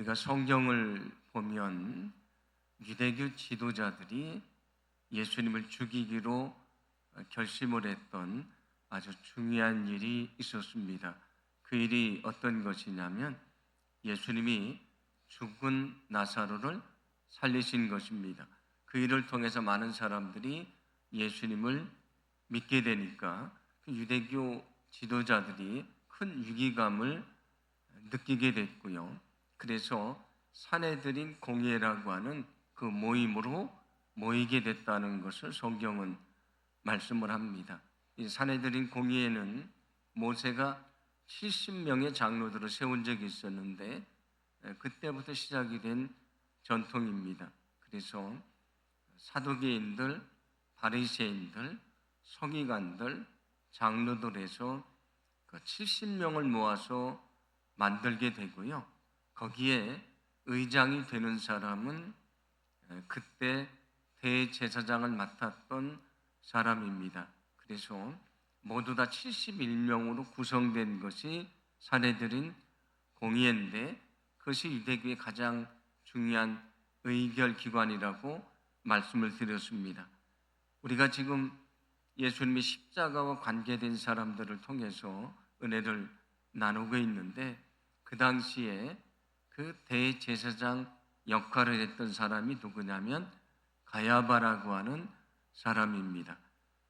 우리가 성경을 보면 유대교 지도자들이 예수님을 죽이기로 결심을 했던 아주 중요한 일이 있었습니다. 그 일이 어떤 것이냐면 예수님이 죽은 나사로를 살리신 것입니다. 그 일을 통해서 많은 사람들이 예수님을 믿게 되니까 그 유대교 지도자들이 큰 위기감을 느끼게 됐고요. 그래서 산헤드린 공회라고 하는 그 모임으로 모이게 됐다는 것을 성경은 말씀을 합니다. 이 산헤드린 공회에는 모세가 70명의 장로들을 세운 적이 있었는데 그때부터 시작이 된 전통입니다. 그래서 사두개인들, 바리새인들, 서기관들, 장로들에서 그 70명을 모아서 만들게 되고요. 거기에 의장이 되는 사람은 그때 대제사장을 맡았던 사람입니다. 그래서 모두 다 71명으로 구성된 것이 산헤드린 공의회인데 그것이 유대교의 가장 중요한 의결 기관이라고 말씀을 드렸습니다. 우리가 지금 예수님이 십자가와 관계된 사람들을 통해서 은혜를 나누고 있는데 그 당시에 그 대제사장 역할을 했던 사람이 누구냐면 가야바라고 하는 사람입니다.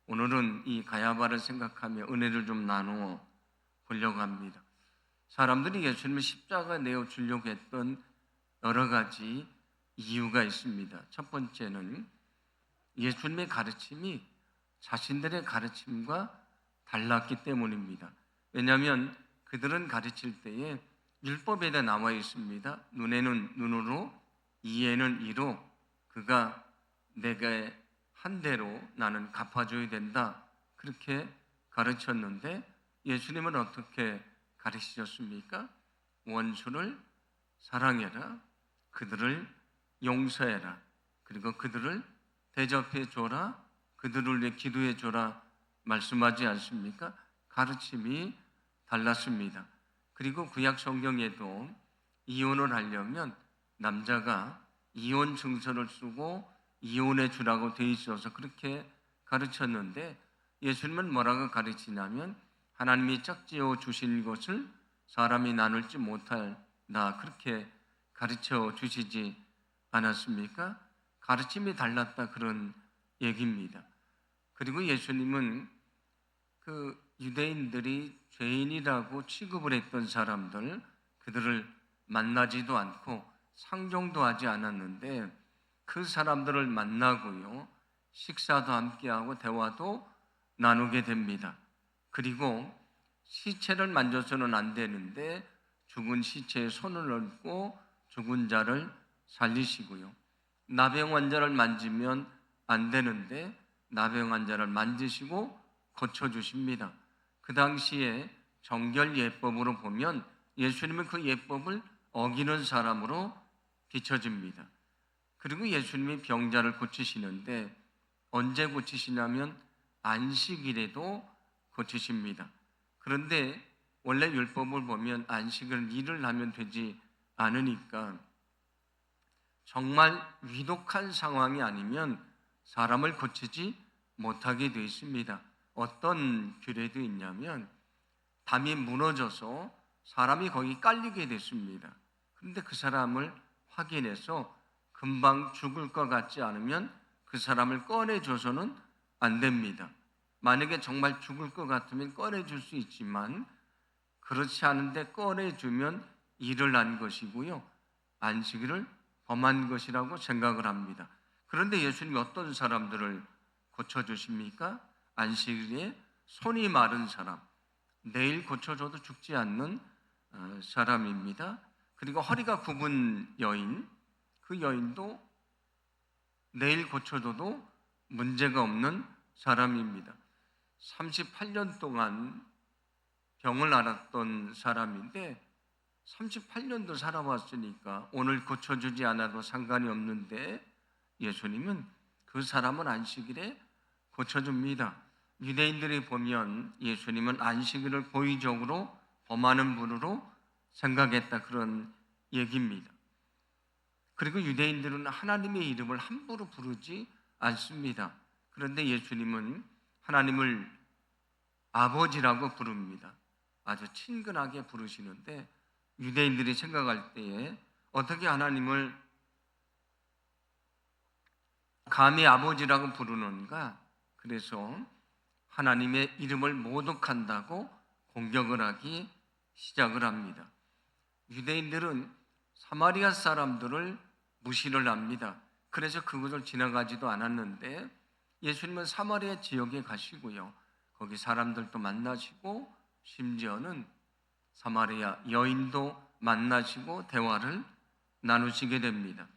오늘은 이 가야바를 생각하며 은혜를 좀 나누어 보려고 합니다. 사람들이 예수님을 십자가에 내어 주려고 했던 여러 가지 이유가 있습니다. 첫 번째는 예수님의 가르침이 자신들의 가르침과 달랐기 때문입니다. 왜냐하면 그들은 가르칠 때에 율법에 다 나와 있습니다. 눈에는 눈으로, 이에는 이로 그가 내게 한 대로 나는 갚아줘야 된다. 그렇게 가르쳤는데 예수님은 어떻게 가르치셨습니까? 원수를 사랑해라. 그들을 용서해라. 그리고 그들을 대접해 줘라. 그들을 위해 기도해 줘라. 말씀하지 않습니까? 가르침이 달랐습니다. 그리고 구약 성경에도 이혼을 하려면 남자가 이혼 증서를 쓰고 이혼해 주라고 되어 있어서 그렇게 가르쳤는데 예수님은 뭐라고 가르치냐면 하나님이 짝지어 주신 것을 사람이 나눌지 못한다 그렇게 가르쳐 주시지 않았습니까? 가르침이 달랐다 그런 얘기입니다. 그리고 예수님은 그 유대인들이 죄인이라고 취급을 했던 사람들 그들을 만나지도 않고 상종도 하지 않았는데 그 사람들을 만나고요 식사도 함께하고 대화도 나누게 됩니다. 그리고 시체를 만져서는 안 되는데 죽은 시체에 손을 얹고 죽은 자를 살리시고요. 나병 환자를 만지면 안 되는데 나병 환자를 만지시고 고쳐주십니다. 그 당시에 정결 예법으로 보면 예수님은 그 예법을 어기는 사람으로 비춰집니다. 그리고 예수님이 병자를 고치시는데 언제 고치시냐면 안식일에도 고치십니다. 그런데 원래 율법을 보면 안식일 일을 하면 되지 않으니까 정말 위독한 상황이 아니면 사람을 고치지 못하게 되어 있습니다. 어떤 규례도 있냐면 담이 무너져서 사람이 거기 깔리게 됐습니다. 그런데 그 사람을 확인해서 금방 죽을 것 같지 않으면 그 사람을 꺼내줘서는 안 됩니다. 만약에 정말 죽을 것 같으면 꺼내줄 수 있지만 그렇지 않은데 꺼내주면 일을 한 것이고요. 안식일을 범한 것이라고 생각을 합니다. 그런데 예수님이 어떤 사람들을 고쳐주십니까? 안식일에 손이 마른 사람, 내일 고쳐줘도 죽지 않는 사람입니다. 그리고 허리가 굽은 여인, 그 여인도 내일 고쳐줘도 문제가 없는 사람입니다. 38년 동안 병을 앓았던 사람인데 38년도 살아왔으니까 오늘 고쳐주지 않아도 상관이 없는데 예수님은 그 사람을 안식일에 고쳐줍니다. 유대인들이 보면 예수님은 안식일을 고의적으로 범하는 분으로 생각했다 그런 얘기입니다. 그리고 유대인들은 하나님의 이름을 함부로 부르지 않습니다. 그런데 예수님은 하나님을 아버지라고 부릅니다. 아주 친근하게 부르시는데 유대인들이 생각할 때에 어떻게 하나님을 감히 아버지라고 부르는가? 그래서 하나님의 이름을 모독한다고 공격을 하기 시작을 합니다. 유대인들은 사마리아 사람들을 무시를 합니다. 그래서 그곳을 지나가지도 않았는데 예수님은 사마리아 지역에 가시고요. 거기 사람들도 만나시고 심지어는 사마리아 여인도 만나시고 대화를 나누시게 됩니다.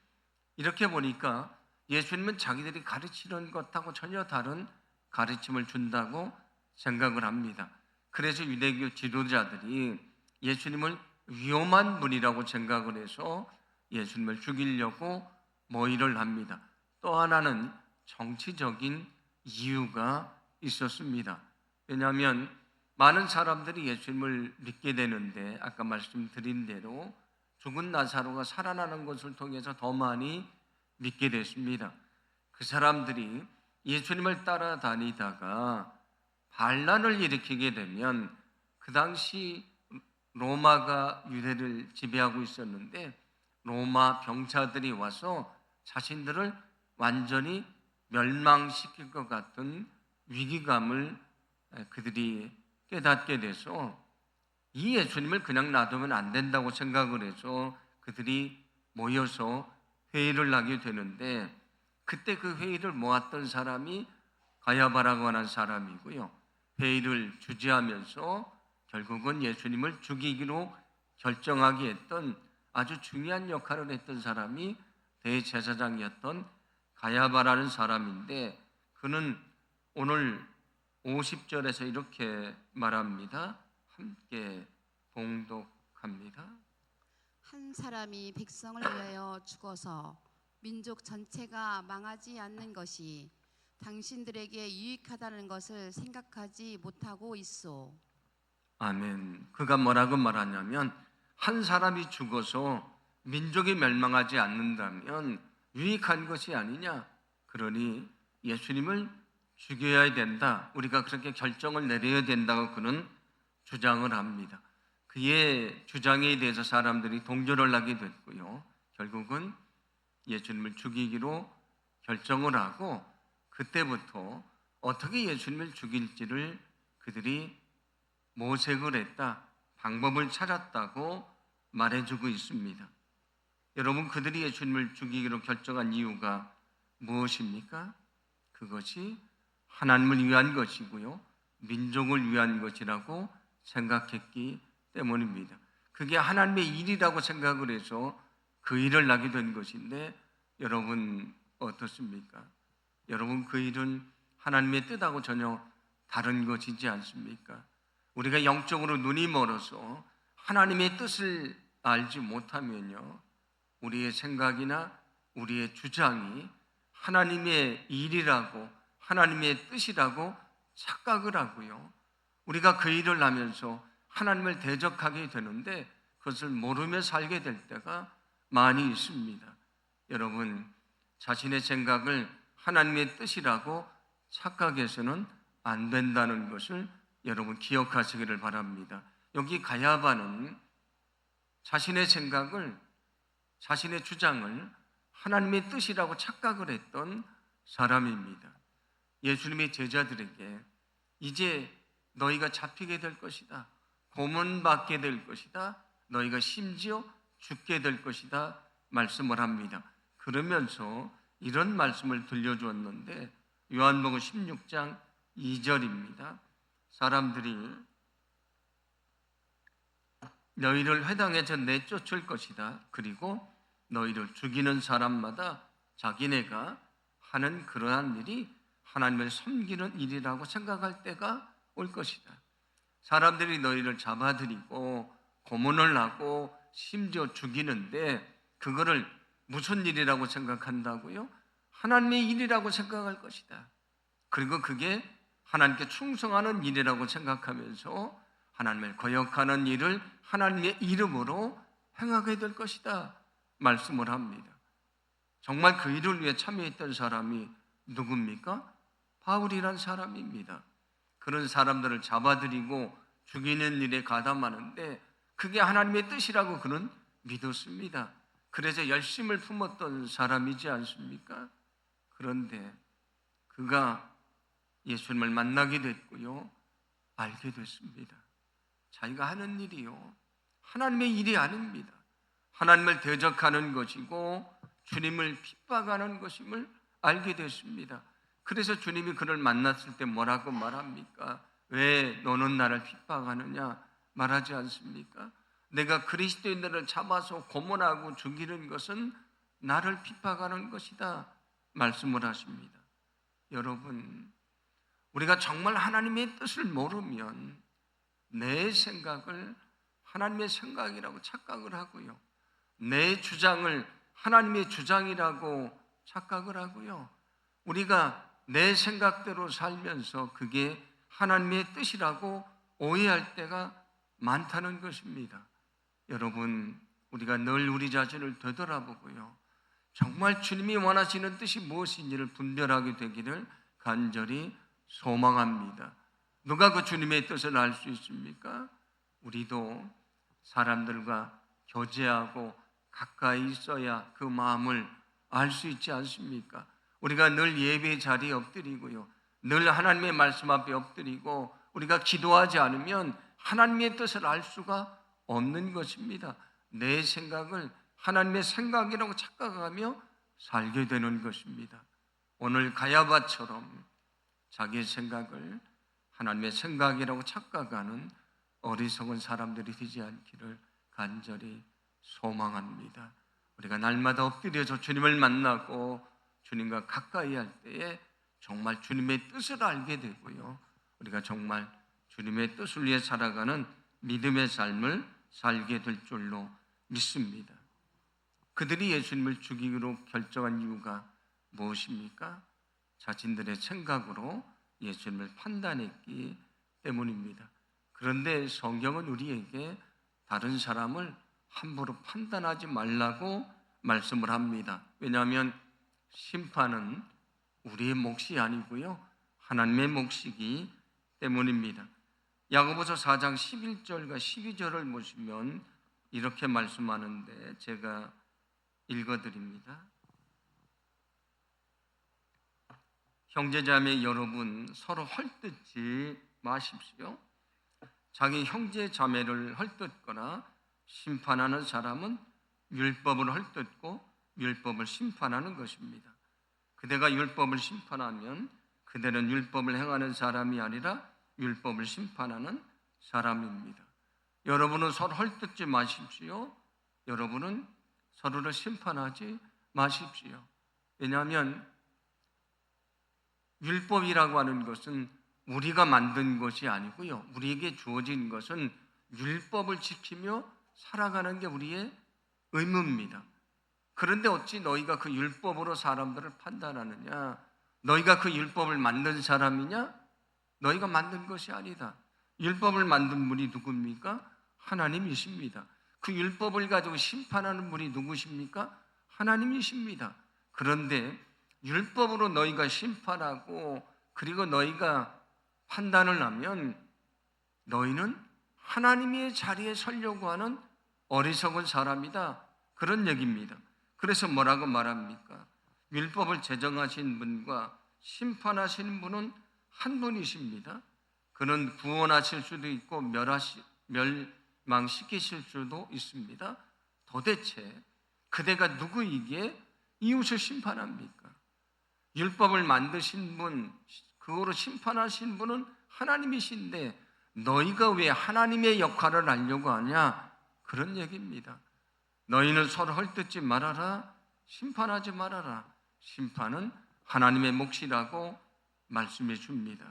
이렇게 보니까 예수님은 자기들이 가르치는 것하고 전혀 다른 가르침을 준다고 생각을 합니다. 그래서 유대교 지도자들이 예수님을 위험한 분이라고 생각을 해서 예수님을 죽이려고 모의를 합니다. 또 하나는 정치적인 이유가 있었습니다. 왜냐하면 많은 사람들이 예수님을 믿게 되는데 아까 말씀드린 대로 죽은 나사로가 살아나는 것을 통해서 더 많이 믿게 됐습니다. 그 사람들이 예수님을 따라다니다가 반란을 일으키게 되면 그 당시 로마가 유대를 지배하고 있었는데 로마 병사들이 와서 자신들을 완전히 멸망시킬 것 같은 위기감을 그들이 깨닫게 돼서 이 예수님을 그냥 놔두면 안 된다고 생각을 해서 그들이 모여서 회의를 하게 되는데 그때 그 회의를 모았던 사람이 가야바라고 하는 사람이고요. 회의를 주재하면서 결국은 예수님을 죽이기로 결정하게 했던 아주 중요한 역할을 했던 사람이 대제사장이었던 가야바라는 사람인데 그는 오늘 50절에서 이렇게 말합니다. 함께 봉독합니다. 한 사람이 백성을 위하여 죽어서 민족 전체가 망하지 않는 것이 당신들에게 유익하다는 것을 생각하지 못하고 있소. 아멘. 그가 뭐라고 말하냐면 한 사람이 죽어서 민족이 멸망하지 않는다면 유익한 것이 아니냐. 그러니 예수님을 죽여야 된다. 우리가 그렇게 결정을 내려야 된다고 그는 주장을 합니다. 그의 주장에 대해서 사람들이 동조를 하게 됐고요. 결국은 예수님을 죽이기로 결정을 하고 그때부터 어떻게 예수님을 죽일지를 그들이 모색을 했다. 방법을 찾았다고 말해주고 있습니다. 여러분, 그들이 예수님을 죽이기로 결정한 이유가 무엇입니까? 그것이 하나님을 위한 것이고요. 민족을 위한 것이라고 생각했기 때문입니다. 그게 하나님의 일이라고 생각을 해서 그 일을 하게 된 것인데 여러분 어떻습니까? 여러분 그 일은 하나님의 뜻하고 전혀 다른 것이지 않습니까? 우리가 영적으로 눈이 멀어서 하나님의 뜻을 알지 못하면요, 우리의 생각이나 우리의 주장이 하나님의 일이라고 하나님의 뜻이라고 착각을 하고요, 우리가 그 일을 하면서 하나님을 대적하게 되는데 그것을 모르며 살게 될 때가 많이 있습니다. 여러분, 자신의 생각을 하나님의 뜻이라고 착각해서는 안 된다는 것을 여러분 기억하시기를 바랍니다. 여기 가야바는 자신의 생각을, 자신의 주장을 하나님의 뜻이라고 착각을 했던 사람입니다. 예수님의 제자들에게 이제 너희가 잡히게 될 것이다, 고문받게 될 것이다, 너희가 심지어 죽게 될 것이다 말씀을 합니다. 그러면서 이런 말씀을 들려주었는데 요한복음 16장 2절입니다. 사람들이 너희를 회당에서 내쫓을 것이다. 그리고 너희를 죽이는 사람마다 자기네가 하는 그러한 일이 하나님을 섬기는 일이라고 생각할 때가 올 것이다. 사람들이 너희를 잡아들이고 고문을 하고 심지어 죽이는데 그거를 무슨 일이라고 생각한다고요? 하나님의 일이라고 생각할 것이다. 그리고 그게 하나님께 충성하는 일이라고 생각하면서 하나님을 거역하는 일을 하나님의 이름으로 행하게 될 것이다 말씀을 합니다. 정말 그 일을 위해 참여했던 사람이 누굽니까? 바울이란 사람입니다. 그런 사람들을 잡아들이고 죽이는 일에 가담하는데 그게 하나님의 뜻이라고 그는 믿었습니다. 그래서 열심을 품었던 사람이지 않습니까? 그런데 그가 예수님을 만나게 됐고요, 알게 됐습니다. 자기가 하는 일이요, 하나님의 일이 아닙니다. 하나님을 대적하는 것이고 주님을 핍박하는 것임을 알게 됐습니다. 그래서 주님이 그를 만났을 때 뭐라고 말합니까? 왜 너는 나를 핍박하느냐 말하지 않습니까? 내가 그리스도인들을 잡아서 고문하고 죽이는 것은 나를 핍박하는 것이다 말씀을 하십니다. 여러분, 우리가 정말 하나님의 뜻을 모르면 내 생각을 하나님의 생각이라고 착각을 하고요, 내 주장을 하나님의 주장이라고 착각을 하고요, 우리가 내 생각대로 살면서 그게 하나님의 뜻이라고 오해할 때가 많다는 것입니다. 여러분, 우리가 늘 우리 자신을 되돌아보고요, 정말 주님이 원하시는 뜻이 무엇인지를 분별하게 되기를 간절히 소망합니다. 누가 그 주님의 뜻을 알 수 있습니까? 우리도 사람들과 교제하고 가까이 있어야 그 마음을 알 수 있지 않습니까? 우리가 늘 예배 자리에 엎드리고요, 늘 하나님의 말씀 앞에 엎드리고 우리가 기도하지 않으면 하나님의 뜻을 알 수가 없는 것입니다. 내 생각을 하나님의 생각이라고 착각하며 살게 되는 것입니다. 오늘 가야바처럼 자기의 생각을 하나님의 생각이라고 착각하는 어리석은 사람들이 되지 않기를 간절히 소망합니다. 우리가 날마다 엎드려서 주님을 만나고 주님과 가까이 할 때에 정말 주님의 뜻을 알게 되고요, 우리가 정말 주님의 뜻을 위해 살아가는 믿음의 삶을 살게 될 줄로 믿습니다. 그들이 예수님을 죽이기로 결정한 이유가 무엇입니까? 자신들의 생각으로 예수님을 판단했기 때문입니다. 그런데 성경은 우리에게 다른 사람을 함부로 판단하지 말라고 말씀을 합니다. 왜냐하면 심판은 우리의 몫이 아니고요, 하나님의 몫이기 때문입니다. 야고보서 4장 11절과 12절을 보시면 이렇게 말씀하는데 제가 읽어드립니다. 형제자매 여러분, 서로 헐뜯지 마십시오. 자기 형제 자매를 헐뜯거나 심판하는 사람은 율법을 헐뜯고 율법을 심판하는 것입니다. 그대가 율법을 심판하면 그대는 율법을 행하는 사람이 아니라 율법을 심판하는 사람입니다. 여러분은 서로 헐뜯지 마십시오. 여러분은 서로를 심판하지 마십시오. 왜냐하면 율법이라고 하는 것은 우리가 만든 것이 아니고요, 우리에게 주어진 것은 율법을 지키며 살아가는 게 우리의 의무입니다. 그런데 어찌 너희가 그 율법으로 사람들을 판단하느냐? 너희가 그 율법을 만든 사람이냐? 너희가 만든 것이 아니다. 율법을 만든 분이 누굽니까? 하나님이십니다. 그 율법을 가지고 심판하는 분이 누구십니까? 하나님이십니다. 그런데 율법으로 너희가 심판하고 그리고 너희가 판단을 하면 너희는 하나님의 자리에 서려고 하는 어리석은 사람이다, 그런 얘기입니다. 그래서 뭐라고 말합니까? 율법을 제정하신 분과 심판하시는 분은 한 분이십니다. 그는 구원하실 수도 있고 멸망시키실 수도 있습니다. 도대체 그대가 누구이기에 이웃을 심판합니까? 율법을 만드신 분, 그거로 심판하신 분은 하나님이신데 너희가 왜 하나님의 역할을 하려고 하냐? 그런 얘기입니다. 너희는 서로 헐뜯지 말아라, 심판하지 말아라. 심판은 하나님의 몫이라고 말씀해 줍니다.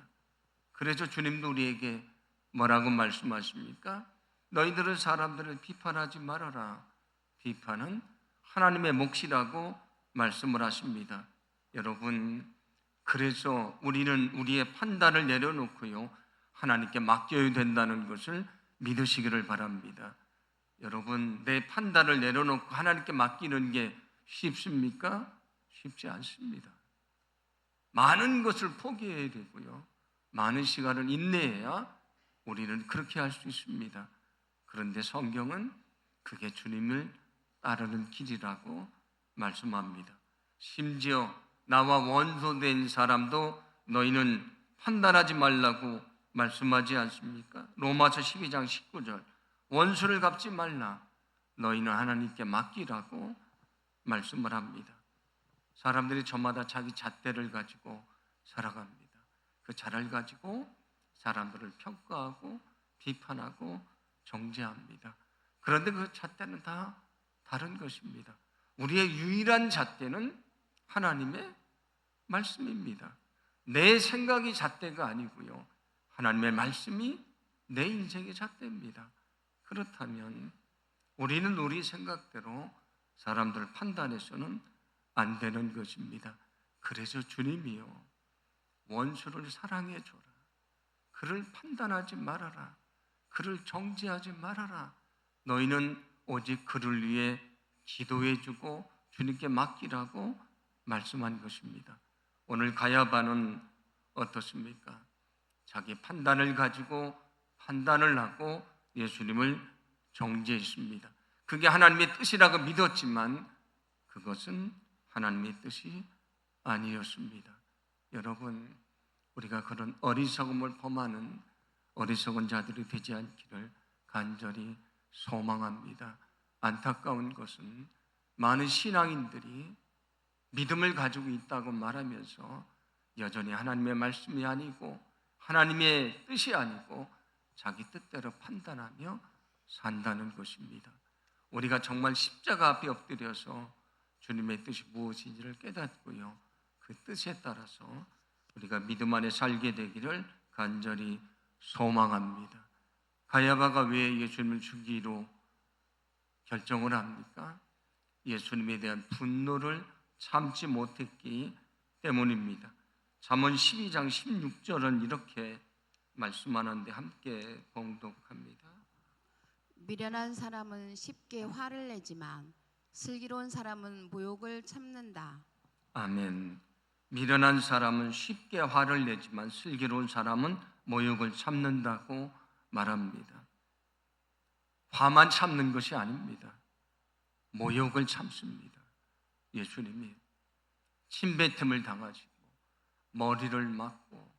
그래서 주님도 우리에게 뭐라고 말씀하십니까? 너희들은 사람들을 비판하지 말아라. 비판은 하나님의 몫이라고 말씀을 하십니다. 여러분, 그래서 우리는 우리의 판단을 내려놓고요, 하나님께 맡겨야 된다는 것을 믿으시기를 바랍니다. 여러분, 내 판단을 내려놓고 하나님께 맡기는 게 쉽습니까? 쉽지 않습니다. 많은 것을 포기해야 되고요. 많은 시간을 인내해야 우리는 그렇게 할 수 있습니다. 그런데 성경은 그게 주님을 따르는 길이라고 말씀합니다. 심지어 나와 원수된 사람도 너희는 판단하지 말라고 말씀하지 않습니까? 로마서 12장 19절 원수를 갚지 말라 너희는 하나님께 맡기라고 말씀을 합니다. 사람들이 저마다 자기 잣대를 가지고 살아갑니다. 그 잣을 가지고 사람들을 평가하고 비판하고 정죄합니다. 그런데 그 잣대는 다 다른 것입니다. 우리의 유일한 잣대는 하나님의 말씀입니다. 내 생각이 잣대가 아니고요. 하나님의 말씀이 내 인생의 잣대입니다. 그렇다면 우리는 우리 생각대로 사람들 판단해서는 안 되는 것입니다. 그래서 주님이요 원수를 사랑해 줘라. 그를 판단하지 말아라. 그를 정죄하지 말아라. 너희는 오직 그를 위해 기도해 주고 주님께 맡기라고 말씀한 것입니다. 오늘 가야바는 어떻습니까? 자기 판단을 가지고 판단을 하고 예수님을 정죄했습니다. 그게 하나님의 뜻이라고 믿었지만 그것은 하나님의 뜻이 아니었습니다. 여러분, 우리가 그런 어리석음을 범하는 어리석은 자들이 되지 않기를 간절히 소망합니다. 안타까운 것은 많은 신앙인들이 믿음을 가지고 있다고 말하면서 여전히 하나님의 말씀이 아니고 하나님의 뜻이 아니고 자기 뜻대로 판단하며 산다는 것입니다. 우리가 정말 십자가 앞에 엎드려서 주님의 뜻이 무엇인지를 깨닫고요. 그 뜻에 따라서 우리가 믿음 안에 살게 되기를 간절히 소망합니다. 가야바가 왜 예수님을 죽이기로 결정을 합니까? 예수님에 대한 분노를 참지 못했기 때문입니다. 잠언 12장 16절은 이렇게 말씀하는데 함께 봉독합니다. 미련한 사람은 쉽게 화를 내지만 슬기로운 사람은 모욕을 참는다. 아멘. 미련한 사람은 쉽게 화를 내지만 슬기로운 사람은 모욕을 참는다고 말합니다. 화만 참는 것이 아닙니다. 모욕을 참습니다. 예수님이 침뱉음을 당하시고 머리를 맞고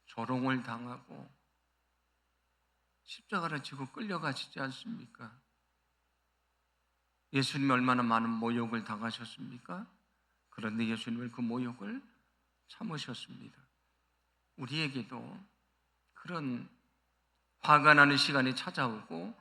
조롱을 당하고 십자가를 지고 끌려가시지 않습니까? 예수님이 얼마나 많은 모욕을 당하셨습니까? 그런데 예수님은 그 모욕을 참으셨습니다. 우리에게도 그런 화가 나는 시간이 찾아오고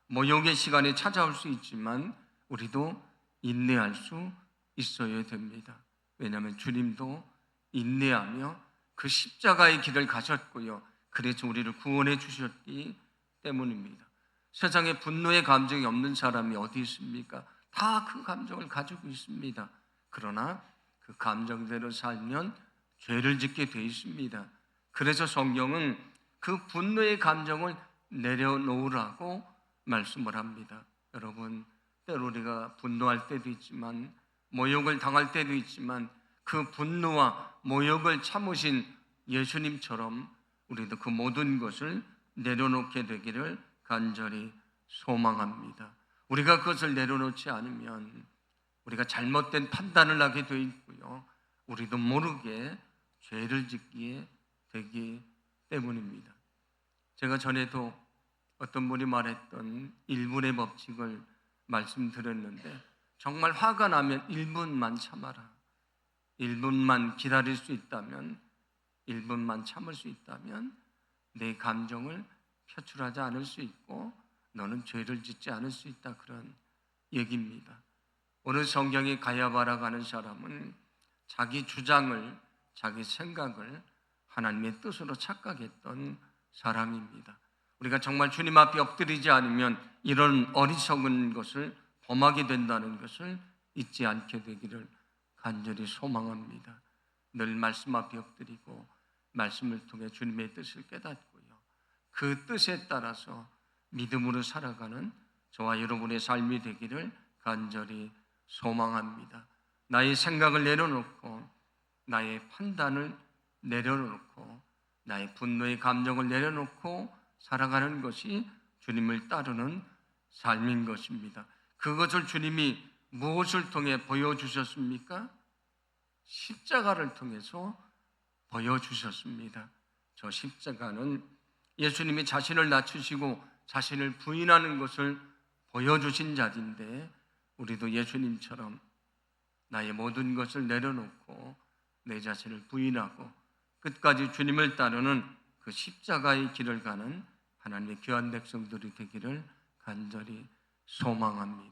모욕의 시간이 찾아올 수 있지만 우리도 인내할 수 있어야 됩니다. 왜냐하면 주님도 인내하며 그 십자가의 길을 가셨고요. 그래서 우리를 구원해 주셨기 때문입니다. 세상에 분노의 감정이 없는 사람이 어디 있습니까? 다 그 감정을 가지고 있습니다. 그러나 그 감정대로 살면 죄를 짓게 돼 있습니다. 그래서 성경은 그 분노의 감정을 내려놓으라고 말씀을 합니다. 여러분, 때로 우리가 분노할 때도 있지만 모욕을 당할 때도 있지만 그 분노와 모욕을 참으신 예수님처럼 우리도 그 모든 것을 내려놓게 되기를 간절히 소망합니다. 우리가 그것을 내려놓지 않으면 우리가 잘못된 판단을 하게 되어 있고요. 우리도 모르게 죄를 짓게 되기 때문입니다. 제가 전에도 어떤 분이 말했던 1분의 법칙을 말씀드렸는데 정말 화가 나면 1분만 참아라. 1분만 기다릴 수 있다면 1분만 참을 수 있다면 내 감정을 표출하지 않을 수 있고 너는 죄를 짓지 않을 수 있다. 그런 얘기입니다. 오늘 성경에 가야바라고 하는 사람은 자기 주장을 자기 생각을 하나님의 뜻으로 착각했던 사람입니다. 우리가 정말 주님 앞에 엎드리지 않으면 이런 어리석은 것을 범하게 된다는 것을 잊지 않게 되기를 간절히 소망합니다. 늘 말씀 앞에 엎드리고 말씀을 통해 주님의 뜻을 깨닫고요. 그 뜻에 따라서 믿음으로 살아가는 저와 여러분의 삶이 되기를 간절히 소망합니다. 나의 생각을 내려놓고 나의 판단을 내려놓고 나의 분노의 감정을 내려놓고 살아가는 것이 주님을 따르는 삶인 것입니다. 그것을 주님이 무엇을 통해 보여주셨습니까? 십자가를 통해서 보여주셨습니다. 저 십자가는 예수님이 자신을 낮추시고 자신을 부인하는 것을 보여주신 자리인데, 우리도 예수님처럼 나의 모든 것을 내려놓고 내 자신을 부인하고 끝까지 주님을 따르는 그 십자가의 길을 가는 하나님의 귀한 백성들이 되기를 간절히 소망합니다.